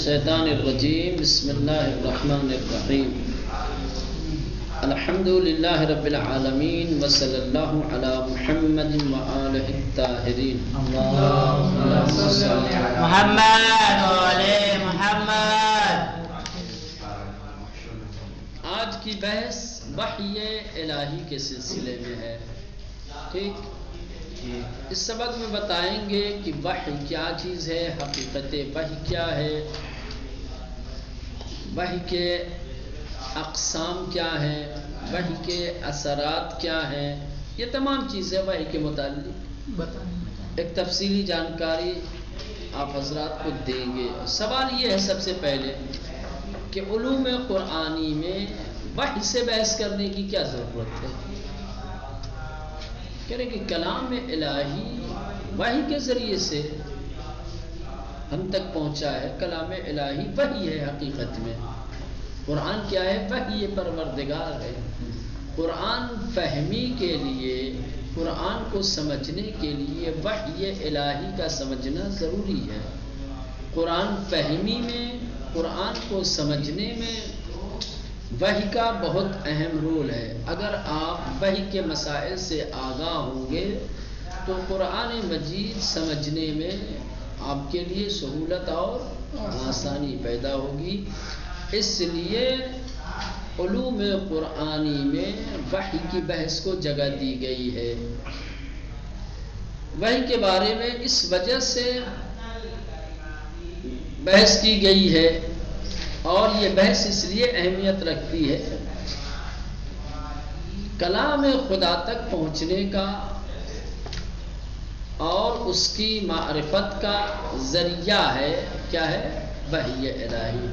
الشیطان الرجیم بسم اللہ الرحمن الرحیم الحمد للہ رب العالمین وصلی اللہ علی محمد وآلہ الطاہرین محمد وعلى محمد. آج کی بحث وحی الہی کے سلسلے میں ہے. ٹھیک، اس سبق میں بتائیں گے کہ وحی کیا چیز ہے، حقیقت وحی کیا ہے، وحی کے اقسام کیا ہیں، وحی کے اثرات کیا ہیں. یہ تمام چیزیں وحی کے متعلق ایک تفصیلی جانکاری آپ حضرات کو دیں گے. سوال یہ ہے سب سے پہلے کہ علوم قرآنی میں وحی سے بحث کرنے کی کیا ضرورت ہے. کہہ رہے کہ کلام الہی وحی کے ذریعے سے ہم تک پہنچا ہے. کلام الہی وحی ہے. حقیقت میں قرآن کیا ہے؟ وحی پروردگار ہے. قرآن فہمی کے لیے، قرآن کو سمجھنے کے لیے وحی الہی کا سمجھنا ضروری ہے. قرآن فہمی میں، قرآن کو سمجھنے میں وحی کا بہت اہم رول ہے. اگر آپ وحی کے مسائل سے آگاہ ہوں گے تو قرآن مجید سمجھنے میں آپ کے لیے سہولت اور آسانی پیدا ہوگی. اس لیے علوم قرآنی میں وحی کی بحث کو جگہ دی گئی ہے. وحی کے بارے میں اس وجہ سے بحث کی گئی ہے، اور یہ بحث اس لیے اہمیت رکھتی ہے، کلام خدا تک پہنچنے کا اور اس کی معرفت کا ذریعہ ہے. کیا ہے؟ وحی الہی.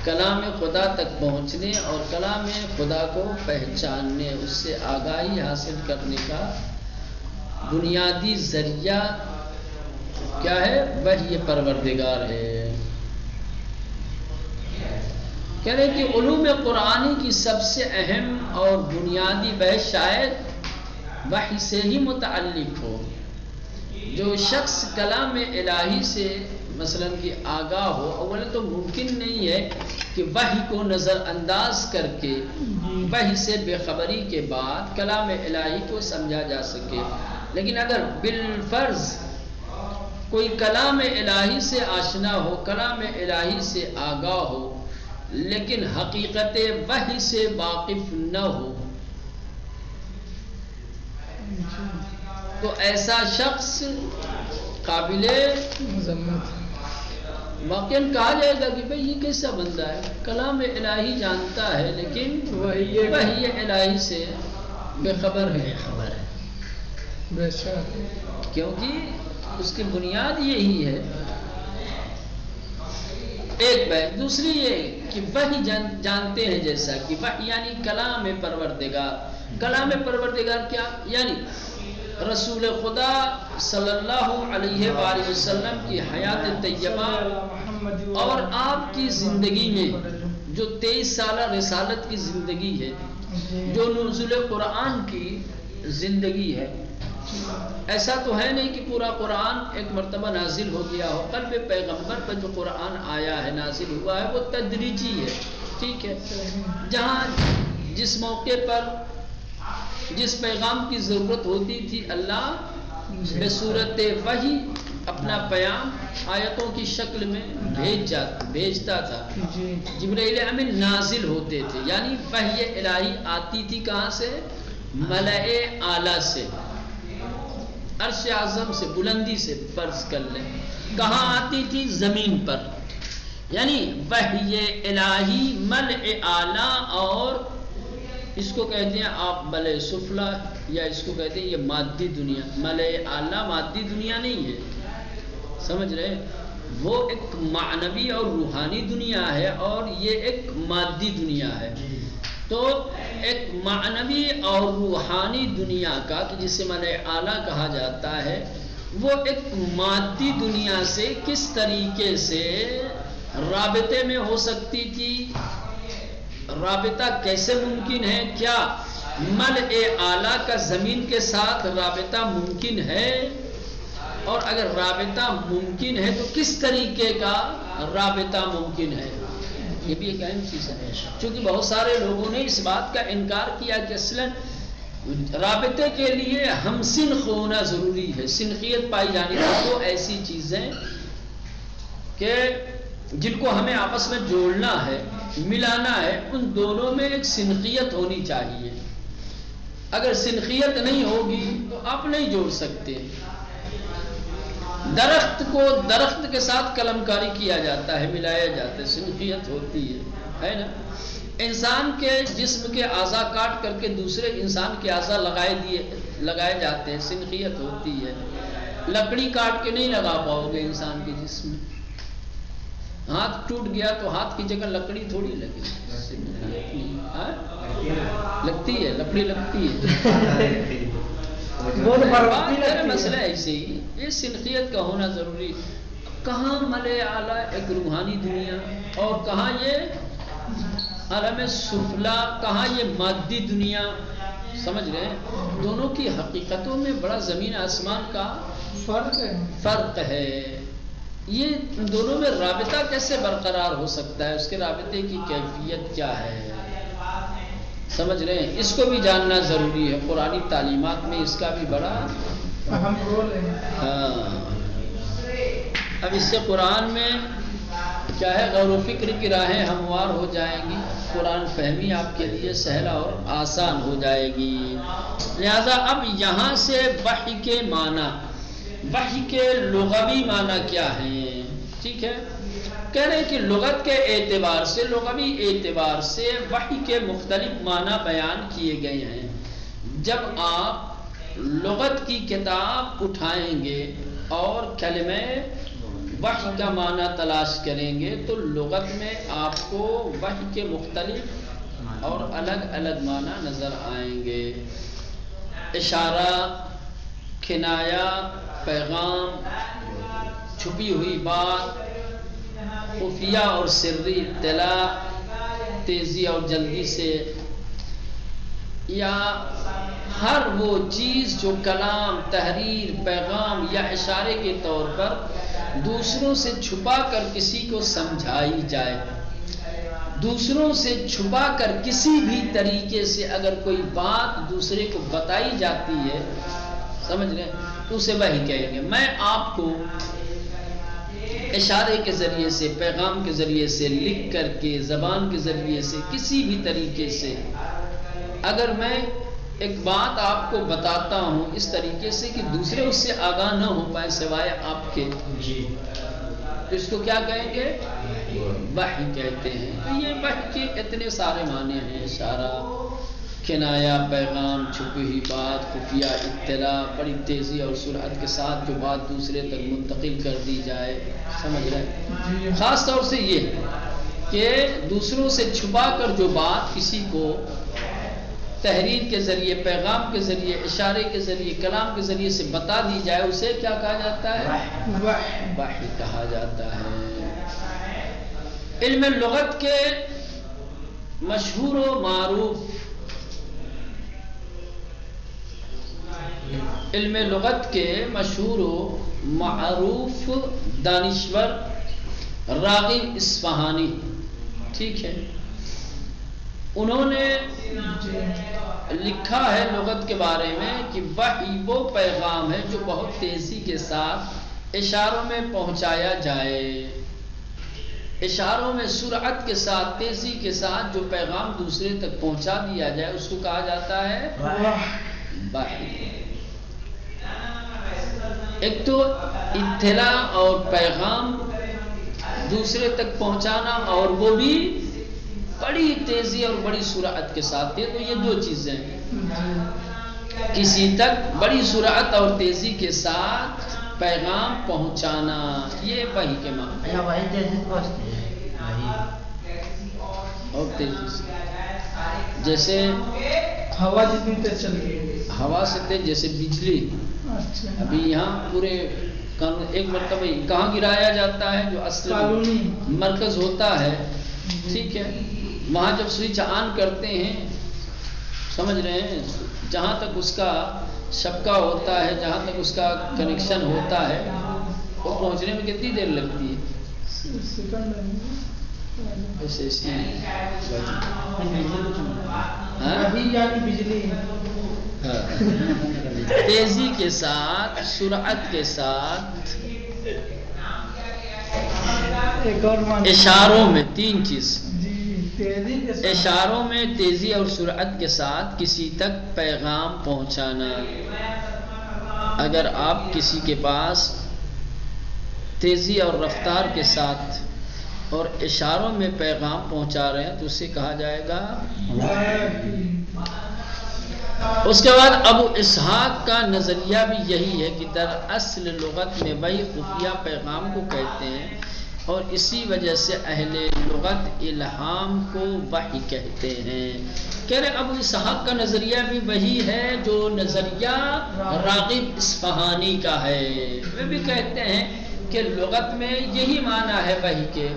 کلام خدا تک پہنچنے اور کلام خدا کو پہچاننے، اس سے آگاہی حاصل کرنے کا بنیادی ذریعہ کیا ہے؟ وحی پروردگار ہے. کہہ رہے کہ علوم قرآنی کی سب سے اہم اور بنیادی بحث شاید وحی سے ہی متعلق ہو. جو شخص کلام الہی سے مثلا کہ آگاہ ہو، اولا تو ممکن نہیں ہے کہ وحی کو نظر انداز کر کے وحی سے بے خبری کے بعد کلام الہی کو سمجھا جا سکے. لیکن اگر بالفرض کوئی کلام الہی سے آشنا ہو، کلام الہی سے آگاہ ہو، لیکن حقیقت وحی سے واقف نہ ہو، تو ایسا شخص قابل واقعاً کہا جائے گا کہ بھئی یہ کیسا بندہ ہے، کلام الہی جانتا ہے لیکن وحی الہی سے بے خبر ہے. کیونکہ اس کی بنیاد یہی ہے. ایک بات. دوسری یہ کہ وحی جانتے ہیں، جیسا کہ وحی یعنی کلام پروردگار. کلام پروردگار کیا؟ یعنی رسول خدا صلی اللہ علیہ وآلہ وسلم کی حیات طیبہ اور آپ کی زندگی میں جو 23 سالہ رسالت کی زندگی ہے، جو نزول قرآن کی زندگی ہے. ایسا تو ہے نہیں کہ پورا قرآن ایک مرتبہ نازل ہو گیا ہو. قلب پیغمبر پر جو قرآن آیا ہے، نازل ہوا ہے، وہ تدریجی ہے. ٹھیک ہے، جہاں جس موقع پر جس پیغام کی ضرورت ہوتی تھی، اللہ بصورت وحی اپنا پیام آیتوں کی شکل میں بھیجتا تھا. جبرائیل امین نازل ہوتے تھے، یعنی وحی الہی آتی تھی. کہاں سے؟ ملائے اعلیٰ سے، عرش اعظم سے، بلندی سے. فرض کر لیں کہاں آتی تھی؟ زمین پر. یعنی وحی الہی ملائے اعلیٰ، اور اس کو کہتے ہیں آپ ملائے سفلا، یا اس کو کہتے ہیں یہ مادی دنیا. ملائے اعلیٰ مادی دنیا نہیں ہے، سمجھ رہے؟ وہ ایک معنوی اور روحانی دنیا ہے، اور یہ ایک مادی دنیا ہے. تو ایک معنوی اور روحانی دنیا کا، کہ جسے ملائے اعلیٰ کہا جاتا ہے، وہ ایک مادی دنیا سے کس طریقے سے رابطے میں ہو سکتی تھی؟ رابطہ کیسے ممکن ہے؟ کیا ملائے اعلیٰ کا زمین کے ساتھ رابطہ ممکن ہے؟ اور اگر رابطہ ممکن ہے تو کس طریقے کا رابطہ ممکن ہے، یہ بھی ایک اہم چیز ہے. چونکہ بہت سارے لوگوں نے اس بات کا انکار کیا کہ اصلاً رابطے کے لیے ہم سنخ ہونا ضروری ہے، سنخیت پائی جانی چاہیے. تو ایسی چیزیں کہ جن کو ہمیں آپس میں جوڑنا ہے، ملانا ہے، ان دونوں میں ایک سنخیت ہونی چاہیے. اگر سنخیت نہیں ہوگی تو آپ نہیں جوڑ سکتے. درخت کو درخت کے ساتھ قلمکاری کیا جاتا ہے، ملایا جاتا ہے، سنخیت ہوتی ہے نا. انسان کے جسم کے اعضاء کاٹ کر کے دوسرے انسان کے اعضاء لگائے جاتے ہیں، سنخیت ہوتی ہے. لکڑی کاٹ کے نہیں لگا پاؤ گے انسان کے جسم میں. ہاتھ ٹوٹ گیا تو ہاتھ کی جگہ لکڑی تھوڑی لگے، لگتی ہے، لکڑی لگتی ہے. مسئلہ ایسے ہی یہ سنخیت کا ہونا ضروری. کہاں ملے اعلیٰ ایک روحانی دنیا اور کہاں یہ عالم سفلا، کہاں یہ مادی دنیا. سمجھ رہے ہیں؟ دونوں کی حقیقتوں میں بڑا زمین آسمان کا فرق ہے. یہ دونوں میں رابطہ کیسے برقرار ہو سکتا ہے، اس کے رابطے کی کیفیت کیا ہے، سمجھ رہے ہیں؟ اس کو بھی جاننا ضروری ہے. قرآنی تعلیمات میں اس کا بھی بڑا اہم رول ہے. ہاں. اب اس سے قرآن میں کیا ہے، غور و فکر کی راہیں ہموار ہو جائیں گی، قرآن فہمی آپ کے لیے سہل اور آسان ہو جائے گی. لہذا اب یہاں سے وحی کے معنی، وحی کے لغوی معنی کیا ہیں، ٹھیک ہے. کہہ رہے ہیں کہ لغت کے اعتبار سے، لغوی اعتبار سے وحی کے مختلف معنی بیان کیے گئے ہیں. جب آپ لغت کی کتاب اٹھائیں گے اور کلمہ وحی کا معنی تلاش کریں گے تو لغت میں آپ کو وحی کے مختلف اور الگ الگ معنی نظر آئیں گے. اشارہ، کنایا، پیغام، چھپی ہوئی بات، خفیہ اور سری اطلاع، تیزی اور جلدی سے، یا ہر وہ چیز جو کلام، تحریر، پیغام یا اشارے کے طور پر دوسروں سے چھپا کر کسی کو سمجھائی جائے. دوسروں سے چھپا کر کسی بھی طریقے سے اگر کوئی بات دوسرے کو بتائی جاتی ہے، سمجھ رہے ہیں، تو اسے وحی کہیں گے. میں آپ کو اشارے کے ذریعے سے، پیغام کے ذریعے سے، لکھ کر کے، زبان کے ذریعے سے، کسی بھی طریقے سے اگر میں ایک بات آپ کو بتاتا ہوں اس طریقے سے کہ دوسرے اس سے آگاہ نہ ہو پائے سوائے آپ کے، تو اس کو کیا کہیں گے؟ وحی کہتے ہیں. تو یہ وحی کے اتنے سارے معنی ہیں. اشارہ، کنایا، پیغام، چھپی ہوئی بات، خفیہ اطلاع، بڑی تیزی اور سرعت کے ساتھ جو بات دوسرے تک منتقل کر دی جائے، سمجھ رہے؟ خاص طور سے یہ کہ دوسروں سے چھپا کر جو بات کسی کو تحریر کے ذریعے، پیغام کے ذریعے، اشارے کے ذریعے، کلام کے ذریعے سے بتا دی جائے، اسے کیا کہا جاتا ہے؟ وحی کہا جاتا ہے. علم لغت کے مشہور و معروف، علم لغت کے مشہور و معروف دانشور راغب اصفہانی، ٹھیک ہے، انہوں نے لکھا ہے لغت کے بارے میں کہ وحی وہ پیغام ہے جو بہت تیزی کے ساتھ اشاروں میں پہنچایا جائے. اشاروں میں سرعت کے ساتھ، تیزی کے ساتھ جو پیغام دوسرے تک پہنچا دیا جائے اس کو کہا جاتا ہے وحی. ایک تو اطلاع اور پیغام دوسرے تک پہنچانا، اور وہ بھی بڑی تیزی اور بڑی سرعت کے ساتھ ہے. تو یہ دو چیزیں ہیں، کسی تک بڑی سرعت اور تیزی کے ساتھ پیغام پہنچانا، یہ وحی کے معنی. اور تیزی سے، جیسے ہوا جتنی تیز چلتی ہے، ہوا سے تیز، جیسے بجلی. ابھی یہاں پورے ایک مرتبہ کہاں گرایا جاتا ہے، جو اصل مرکز ہوتا ہے، ٹھیک ہے، وہاں جب سوئچ آن کرتے ہیں، سمجھ رہے ہیں، جہاں تک اس کا شبکہ ہوتا ہے جہاں تک اس کا کنیکشن ہوتا ہے وہ پہنچنے میں کتنی دیر لگتی ہے؟ ایسے اس کی بجلی تیزی کے ساتھ، سرعت کے ساتھ، اشاروں میں تین چیز، اشاروں میں تیزی اور سرعت کے ساتھ کسی تک پیغام پہنچانا۔ اگر آپ کسی کے پاس تیزی اور رفتار کے ساتھ اور اشاروں میں پیغام پہنچا رہے ہیں تو اسے کہا جائے گا۔ اس کے بعد ابو اسحاق کا نظریہ بھی یہی ہے کہ دراصل لغت میں وہی خفیہ پیغام کو کہتے ہیں اور اسی وجہ سے اہل لغت الہام کو وحی کہتے ہیں۔ کہہ رہے ابو اسحاق کا نظریہ بھی وہی ہے جو نظریہ راغب اصفہانی کا ہے۔ وہ بھی کہتے ہیں کہ لغت میں یہی معنی ہے وحی کے،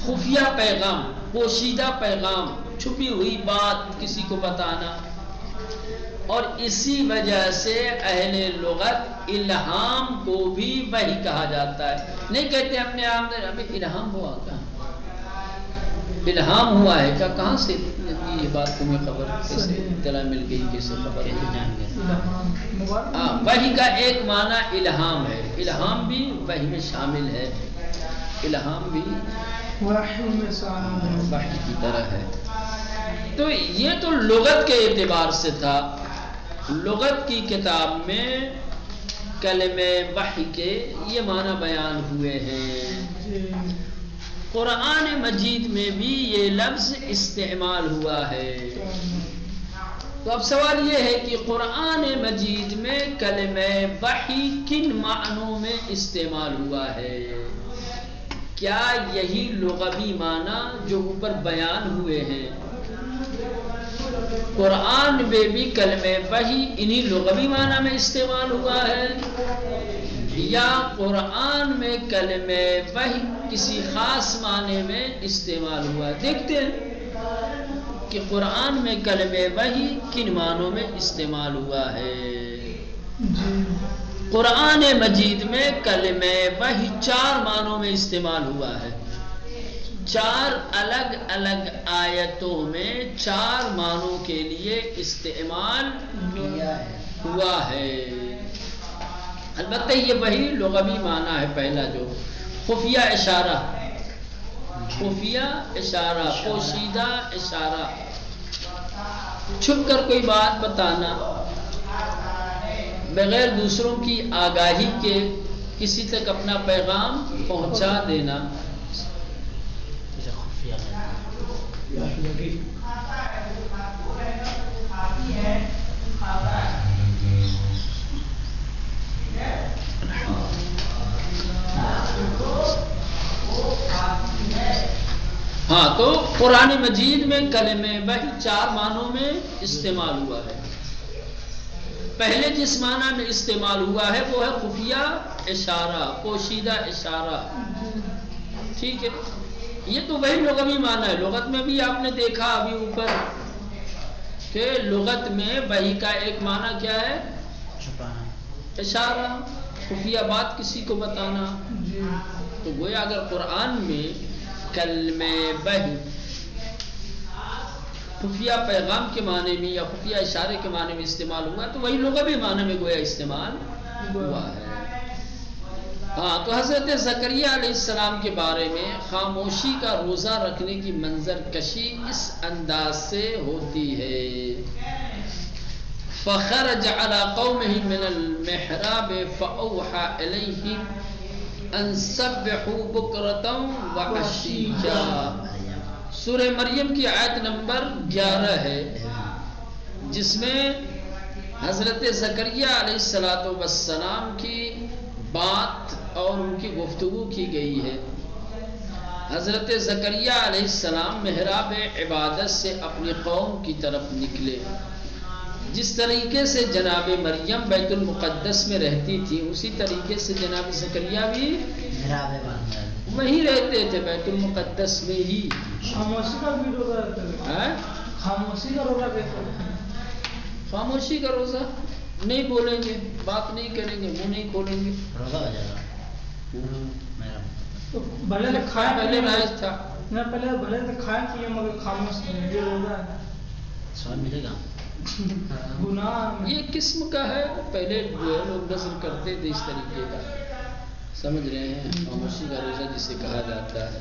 خفیہ پیغام، پوشیدہ پیغام، چھپی ہوئی بات کسی کو بتانا، اور اسی وجہ سے اہل لغت الہام کو بھی وحی کہا جاتا ہے۔ نہیں کہتے اپنے آپ میں ابھی الہام ہوا، کہاں الہام ہوا ہے، کہاں سے یہ بات تمہیں خبر، کیسے اطلاع مل گئی، کیسے خبر ہے؟ وحی کا ایک معنی الہام ہے، الہام بھی وحی میں شامل ہے، الہام بھی وحی کی طرح ہے۔ تو یہ تو لغت کے اعتبار سے تھا۔ لغت کی کتاب میں کلمہ وحی کے یہ معنی بیان ہوئے ہیں۔ قرآن مجید میں بھی یہ لفظ استعمال ہوا ہے۔ تو اب سوال یہ ہے کہ قرآن مجید میں کلمہ وحی کن معنوں میں استعمال ہوا ہے؟ کیا یہی لغوی معنی جو اوپر بیان ہوئے ہیں؟ قرآن میں بھی کلمہ وحی انہی لغوی معنی میں استعمال ہوا ہے یا قرآن میں کلمہ وحی کسی خاص معنی میں استعمال ہوا ہے؟ دیکھتے ہیں کہ قرآن میں کلمہ وحی کن معنوں میں استعمال ہوا ہے۔ قرآن مجید میں کلمہ وحی 4 معنوں میں استعمال ہوا ہے۔ 4 الگ الگ آیتوں میں 4 معنوں کے لیے استعمال ہوا ہے۔ البتہ یہ وہی لغوی معنی ہے پہلا جو خفیہ اشارہ، خفیہ اشارہ، پوشیدہ اشارہ، چھپ کر کوئی بات بتانا، بغیر دوسروں کی آگاہی کے کسی تک اپنا پیغام پہنچا دینا۔ ہاں، تو قرآن مجید میں کلمہ وحی 4 معنوں میں استعمال ہوا ہے۔ پہلے جس معنی میں استعمال ہوا ہے وہ ہے خفیہ اشارہ، پوشیدہ اشارہ، ٹھیک ہے؟ یہ تو وہی لغوی معنی ہے۔ لغت میں بھی آپ نے دیکھا ابھی اوپر کہ لغت میں وحی کا ایک معنی کیا ہے؟ اشارہ، خفیہ بات کسی کو بتانا۔ تو گویا اگر قرآن میں کلمہ وحی خفیہ پیغام کے معنی میں یا خفیہ اشارے کے معنی میں استعمال ہوا تو وہی لغوی معنی میں گویا استعمال ہوا ہے۔ ہاں، تو حضرت زکریا علیہ السلام کے بارے میں خاموشی کا روزہ رکھنے کی منظر کشی اس انداز سے ہوتی ہے۔ فخرج على قومه من المحراب فأوحى إليهم أن سبحوا بكرة وعشيا۔ سورہ مریم کی آیت نمبر 11 ہے جس میں حضرت زکریا علیہ السلام کی بات اور ان کی گفتگو کی گئی ہے۔ حضرت زکریا علیہ السلام محراب عبادت سے اپنی قوم کی طرف نکلے۔ جس طریقے سے جناب مریم بیت المقدس میں رہتی تھی اسی طریقے سے جناب زکریا بھی وہیں رہتے تھے، بیت المقدس میں ہی۔ خاموشی کا بھی روزہ رکھتے تھے؟ خاموشی کا روزہ کیسے؟ خاموشی کا روزہ نہیں بولیں گے، بات نہیں کریں گے، منہ نہیں کھولیں گے. روزہ ہو جائے گا میرا. تو بھلے تو کھایا پہلے رائج تھا. نہ پہلے بھلے تو کھایا کیے مگر خاموش نہیں، یہ روزہ ہے. سوال ملے گا. گناہ یہ قسم کا ہے. پہلے جو ہے لوگ نظر کرتے تھے اس طریقے کا، سمجھ رہے ہیں، خاموشی کا روزہ جسے کہا جاتا ہے.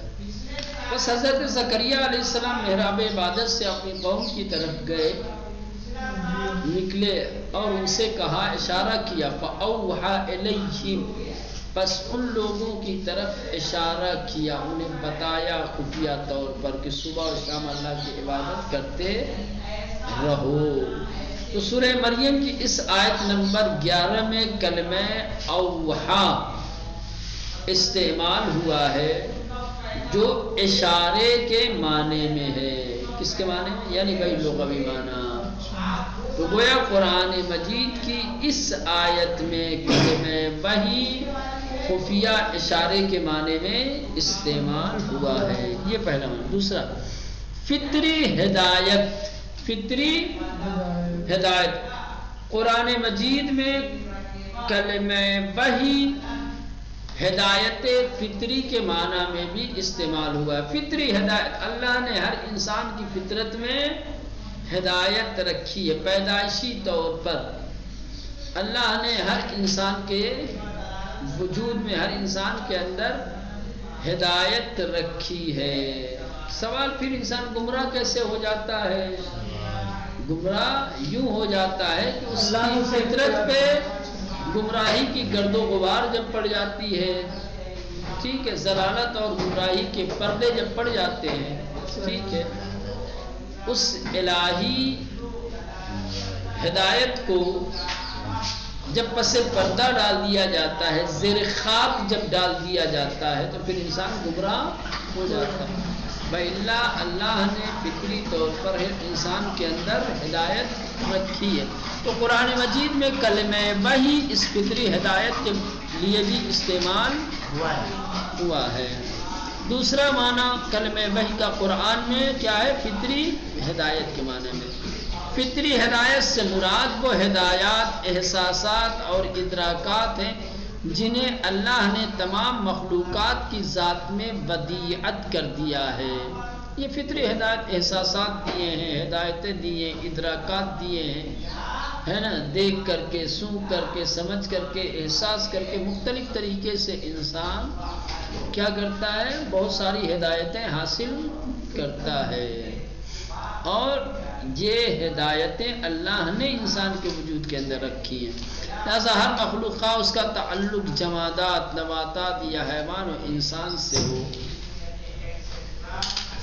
بس حضرت زکریا علیہ السلام محراب عبادت سے اپنی قوم کی طرف گئے، نکلے اور ان سے کہا، اشارہ کیا، فَأَوْحَى إِلَيْهِمْ، بس ان لوگوں کی طرف اشارہ کیا، انہیں بتایا خفیہ طور پر کہ صبح و شام اللہ کی عبادت کرتے رہو. تو سورہ مریم کی اس آیت نمبر 11 میں کلمہ اوحا استعمال ہوا ہے، جو اشارے کے معنی میں ہے. کس کے معنی میں؟ یعنی بھائی لغوی معنی. تو گویا قرآن مجید کی اس آیت میں کلمہ وحی خفیہ اشارے کے معنی میں استعمال ہوا ہے. یہ پہلا معنی. دوسرا، فطری ہدایت. فطری ہدایت قرآن مجید میں کلمہ وحی ہدایت فطری کے معنی میں بھی استعمال ہوا ہے. فطری ہدایت، اللہ نے ہر انسان کی فطرت میں ہدایت رکھی ہے. پیدائشی طور پر اللہ نے ہر انسان کے وجود میں، ہر انسان کے اندر ہدایت رکھی ہے. سوال پھر انسان گمراہ کیسے ہو جاتا ہے؟ گمراہ یوں ہو جاتا ہے کہ اس کی فطرت پہ گمراہی کی گرد و غبار جب پڑ جاتی ہے، ٹھیک ہے، ضلالت اور گمراہی کے پردے جب پڑ جاتے ہیں، ٹھیک ہے، اس الہی ہدایت کو جب پس پردہ ڈال دیا جاتا ہے، زیر خاک جب ڈال دیا جاتا ہے، تو پھر انسان گمراہ ہو جاتا ہے. اللہ نے فطری طور پر انسان کے اندر ہدایت رکھی ہے. تو قرآن مجید میں کلمہ وحی اس فطری ہدایت کے لیے بھی استعمال ہوا ہے. دوسرا معنی کلمہ وحی کا قرآن میں کیا ہے؟ فطری ہدایت کے معنی میں. فطری ہدایت سے مراد وہ ہدایات، احساسات اور ادراکات ہیں جنہیں اللہ نے تمام مخلوقات کی ذات میں ودیعت کر دیا ہے. یہ فطری ہدایت، احساسات دیے ہیں، ہدایتیں دیے ہیں، ادراکات دیے ہیں، ہے نا، دیکھ کر کے، سن کر کے، سمجھ کر کے، احساس کر کے، مختلف طریقے سے انسان کیا کرتا ہے؟ بہت ساری ہدایتیں حاصل کرتا ہے. اور یہ ہدایتیں اللہ نے انسان کے وجود کے اندر رکھی ہیں. لہذا ہر مخلوق خواہ اس کا تعلق جمادات، نباتات یا حیوان و انسان سے ہو،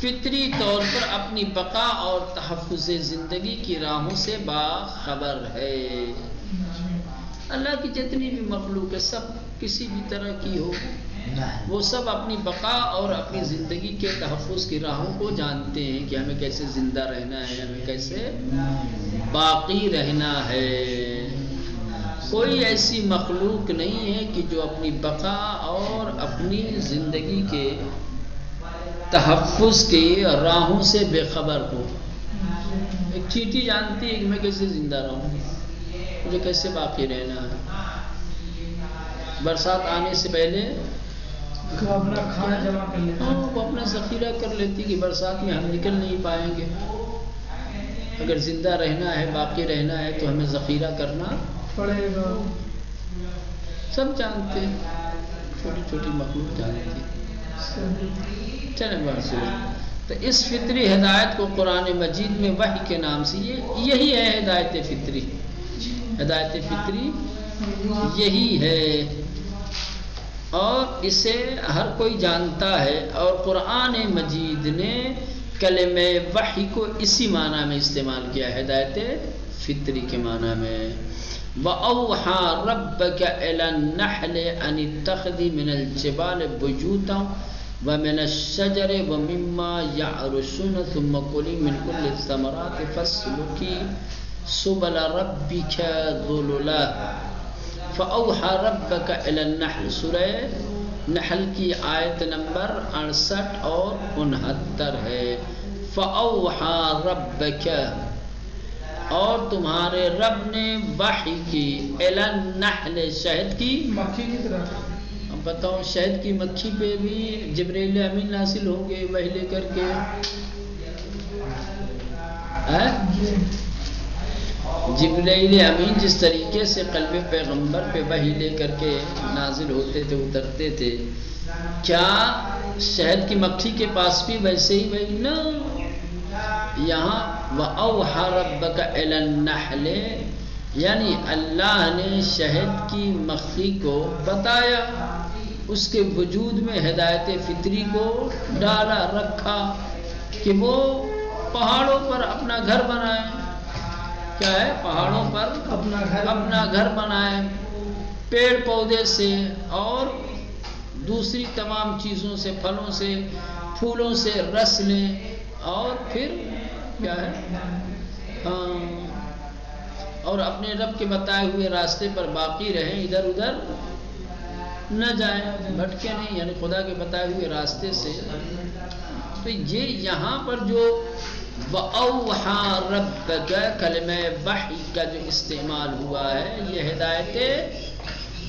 فطری طور پر اپنی بقا اور تحفظ زندگی کی راہوں سے باخبر ہے. اللہ کی جتنی بھی مخلوق ہے، سب کسی بھی طرح کی ہو، وہ سب اپنی بقا اور اپنی زندگی کے تحفظ کی راہوں کو جانتے ہیں کہ ہمیں کیسے زندہ رہنا ہے، ہمیں کیسے باقی رہنا ہے. کوئی ایسی مخلوق نہیں ہے کہ جو اپنی بقا اور اپنی زندگی کے تحفظ کی راہوں سے بے خبر ہو. ایک چیٹی جانتی ہے کہ میں کیسے زندہ رہوں، مجھے کیسے باقی رہنا ہے. برسات آنے سے پہلے اپنا کھانا جمع کر لیتے ہیں، وہ اپنا ذخیرہ کر لیتی کہ برسات میں ہم نکل نہیں پائیں گے. اگر زندہ رہنا ہے، باقی رہنا ہے تو ہمیں ذخیرہ کرنا پڑے گا. سب جانتے ہیں، چھوٹی چھوٹی مخلوق جانتی. چلیں بات. تو اس فطری ہدایت کو قرآن مجید میں وحی کے نام سے، یہی ہے ہدایت فطری. ہدایت فطری یہی ہے اور اسے ہر کوئی جانتا ہے. اور قرآن مجید نے کلمہ وحی کو اسی معنی میں استعمال کیا، ہدایت فطری کے معنی میں. وَأَوْحَى رَبَّكَ إِلَى النَّحْلِ أَنِ اتَّخِذِي مِنَ الْجِبَالِ بُيُوتًا وَمِنَ الشَّجَرِ وَمِمَّا يَعْرُشُونَ ثُمَّ كُلِي مِنْ كُلِّ الثَّمَرَاتِ فَاسْلُكِي سُبُلَ رَبِّكَ ذُلُلًا. فَأَوْحَى رَبَّكَ إِلَى النَّحْلِ، سورہ نحل کی آیت نمبر 68 اور 69 ہے. فَأَوْحَى رَبَّكَ اور تمہارے رب نے وحی کی الی النحل شہد کی مکھی کی طرح اب بتاؤ شہد کی مکھی پہ بھی جبرائیل امین نازل ہوں گے وحی لے کر کے جبرائیل امین جس طریقے سے قلب پیغمبر پہ وحی لے کر کے نازل ہوتے تھے اترتے تھے کیا شہد کی مکھی کے پاس بھی ویسے ہی وہی نا یہاں وَأَوْحَى رَبَّكَ إِلَى النَّحْلِ یعنی اللہ نے شہد کی مکھی کو بتایا اس کے وجود میں ہدایت فطری کو ڈالا رکھا کہ وہ پہاڑوں پر اپنا گھر بنائے کیا ہے پہاڑوں پر اپنا گھر بنائے پیڑ پودے سے اور دوسری تمام چیزوں سے پھلوں سے پھولوں سے رس لیں اور پھر کیا ہے اور اپنے رب کے بتائے ہوئے راستے پر باقی رہیں ادھر ادھر نہ جائیں بھٹکے نہیں یعنی خدا کے بتائے ہوئے راستے سے تو یہ یہاں پر جو وَأَوْحَى رَبَّكَ کلمہ وحی کا جو استعمال ہوا ہے یہ ہدایت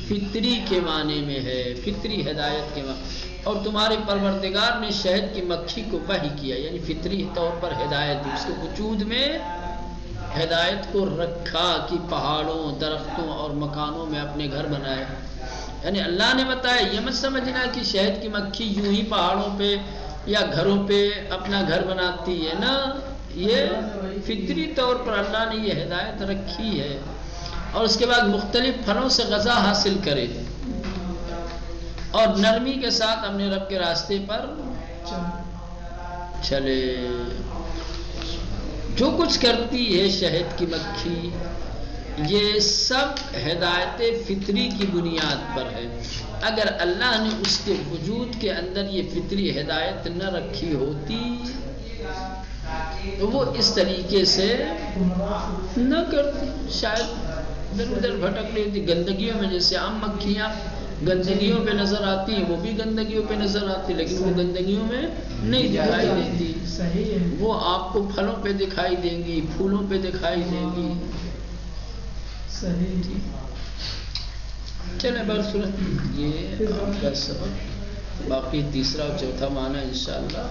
فطری کے معنی میں ہے فطری ہدایت کے معنی اور تمہارے پروردگار نے شہد کی مکھی کو وحی کیا یعنی فطری طور پر ہدایت دی اس کے وجود میں ہدایت کو رکھا کہ پہاڑوں درختوں اور مکانوں میں اپنے گھر بنائے یعنی اللہ نے بتایا یہ مت سمجھنا کہ شہد کی مکھی یوں ہی پہاڑوں پہ یا گھروں پہ اپنا گھر بناتی ہے نا یہ فطری طور پر اللہ نے یہ ہدایت رکھی ہے اور اس کے بعد مختلف پھلوں سے غذا حاصل کرے اور نرمی کے ساتھ اپنے رب کے راستے پر چلے جو کچھ کرتی ہے شہد کی مکھی یہ سب ہدایت فطری کی بنیاد پر ہے اگر اللہ نے اس کے وجود کے اندر یہ فطری ہدایت نہ رکھی ہوتی تو وہ اس طریقے سے نہ کرتی شاید ادھر ادھر بھٹک رہی تھی گندگیوں میں جیسے عام مکھیاں گندگیوں پہ نظر آتی ہیں وہ بھی گندگیوں پہ نظر آتی لیکن وہ گندگیوں میں نہیں دکھائی دیتی وہ آپ کو پھلوں پہ دکھائی دیں گی پھولوں پہ دکھائی دیں گی چلیں برصورت یہ آپ کا سبق باقی تیسرا اور چوتھا معنی انشاءاللہ